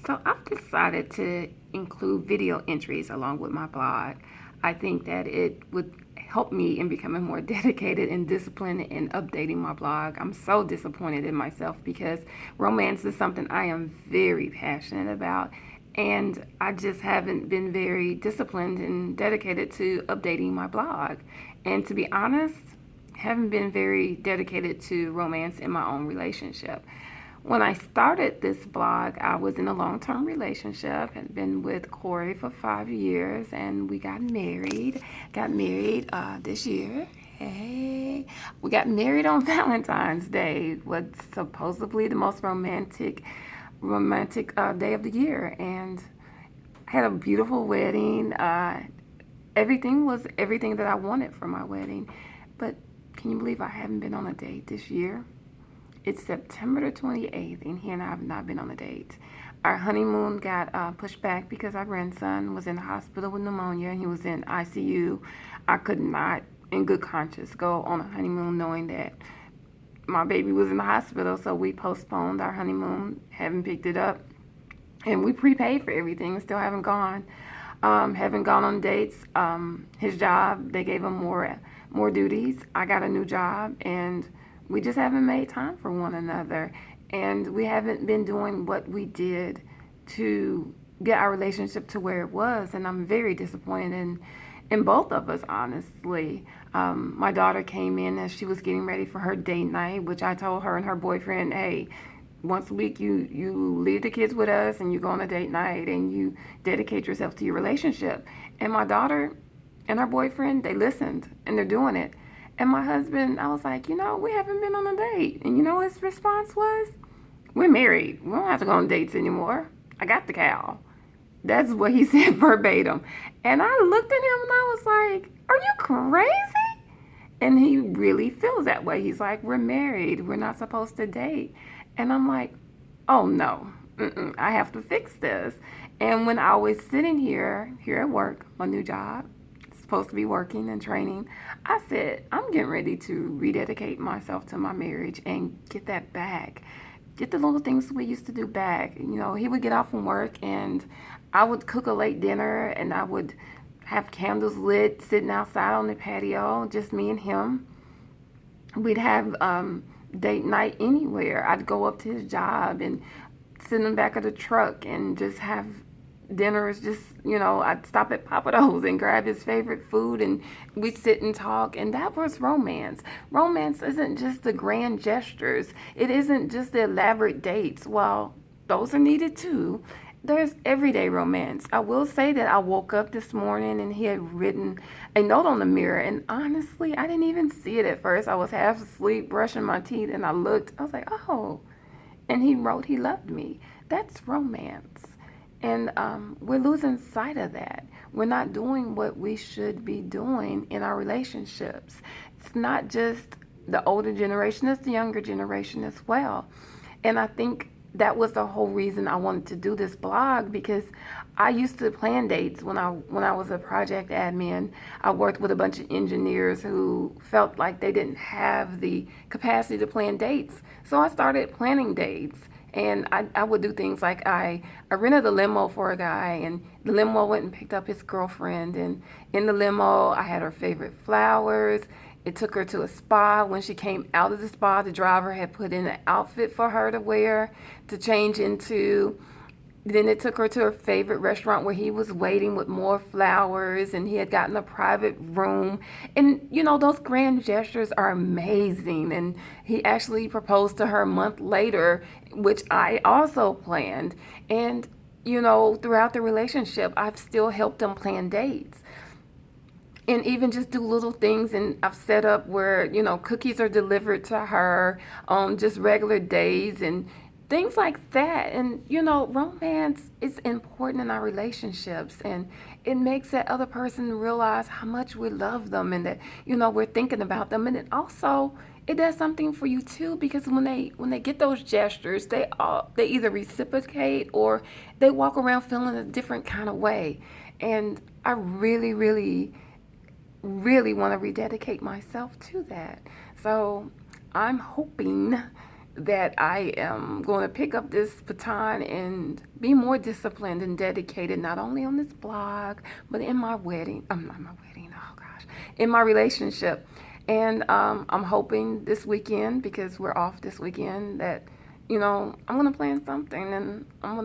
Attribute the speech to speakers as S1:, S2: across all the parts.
S1: So I've decided to include video entries along with my blog. I think that it would help me in becoming more dedicated and disciplined in updating my blog. I'm so disappointed in myself because romance is something I am very passionate about, and I just haven't been very disciplined and dedicated to updating my blog. And to be honest, haven't been very dedicated to romance in my own relationship. When I started this blog, I was in a long term relationship, had been with Corey for 5 years, and we got married. Got married this year. Hey, we got married on Valentine's Day, what's supposedly the most romantic day of the year, and had a beautiful wedding. Everything was everything that I wanted for my wedding, but can you believe I haven't been on a date this year? It's September the 28th, and he and I have not been on a date. Our honeymoon got pushed back because our grandson was in the hospital with pneumonia and he was in ICU. I could not, in good conscience, go on a honeymoon knowing that my baby was in the hospital, so we postponed our honeymoon, haven't picked it up, and we prepaid for everything, still haven't gone. Haven't gone on dates. His job, they gave him more duties. I got a new job, and we just haven't made time for one another. And we haven't been doing what we did to get our relationship to where it was. And I'm very disappointed in both of us, honestly. My daughter came in as she was getting ready for her date night, which I told her and her boyfriend, hey, once a week you leave the kids with us and you go on a date night and you dedicate yourself to your relationship. And my daughter and her boyfriend, they listened and they're doing it. And my husband, I was like, we haven't been on a date. And his response was, we're married. We don't have to go on dates anymore. I got the cow. That's what he said verbatim. And I looked at him and I was like, are you crazy? And he really feels that way. He's like, we're married. We're not supposed to date. And I'm like, oh no, I have to fix this. And when I was sitting here at work, my new job, supposed to be working and training, I said, I'm getting ready to rededicate myself to my marriage and get that back. Get the little things we used to do back. He would get off from work and I would cook a late dinner and I would have candles lit sitting outside on the patio, just me and him. We'd have date night anywhere. I'd go up to his job and sit in the back of the truck and just have dinners. I'd stop at Papa Do's and grab his favorite food and we'd sit and talk. And that was romance. Romance isn't just the grand gestures. It isn't just the elaborate dates. While those are needed too, there's everyday romance. I will say that I woke up this morning and he had written a note on the mirror, and honestly, I didn't even see it at first. I was half asleep brushing my teeth and I looked. I was like, oh. And he wrote he loved me. That's romance. And we're losing sight of that. We're not doing what we should be doing in our relationships. It's not just the older generation, it's the younger generation as well. And I think that was the whole reason I wanted to do this blog, because I used to plan dates when I was a project admin. I worked with a bunch of engineers who felt like they didn't have the capacity to plan dates. So I started planning dates. And I would do things like I rented a limo for a guy, and the limo went and picked up his girlfriend. And in the limo, I had her favorite flowers. It took her to a spa. When she came out of the spa, the driver had put in an outfit for her to wear, to change into. Then it took her to her favorite restaurant where he was waiting with more flowers and he had gotten a private room. And, those grand gestures are amazing. And he actually proposed to her a month later, which I also planned. And, throughout the relationship, I've still helped him plan dates. And even just do little things, and I've set up where cookies are delivered to her on just regular days and things like that. And romance is important in our relationships, and it makes that other person realize how much we love them and that we're thinking about them. And it does something for you too, because when they get those gestures, they either reciprocate or they walk around feeling a different kind of way. And I really, really, really want to rededicate myself to that. So I'm hoping that I am going to pick up this baton and be more disciplined and dedicated, not only on this blog, but in my wedding. Not my wedding, oh gosh, in my relationship. And I'm hoping this weekend, because we're off this weekend, that, I'm going to plan something, and I'm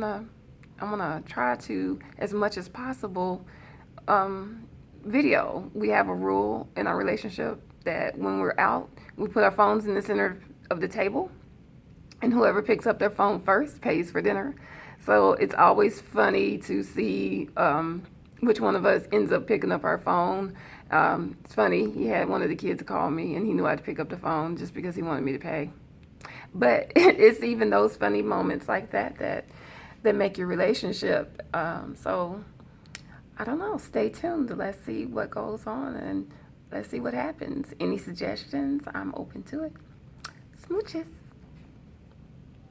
S1: gonna try to, as much as possible, video. We have a rule in our relationship that when we're out, we put our phones in the center of the table, and whoever picks up their phone first pays for dinner. So it's always funny to see which one of us ends up picking up our phone. It's funny, he had one of the kids call me, and he knew I had to pick up the phone just because he wanted me to pay. But it's even those funny moments like that make your relationship. So I don't know. Stay tuned. Let's see what goes on, and let's see what happens. Any suggestions? I'm open to it. Smooches.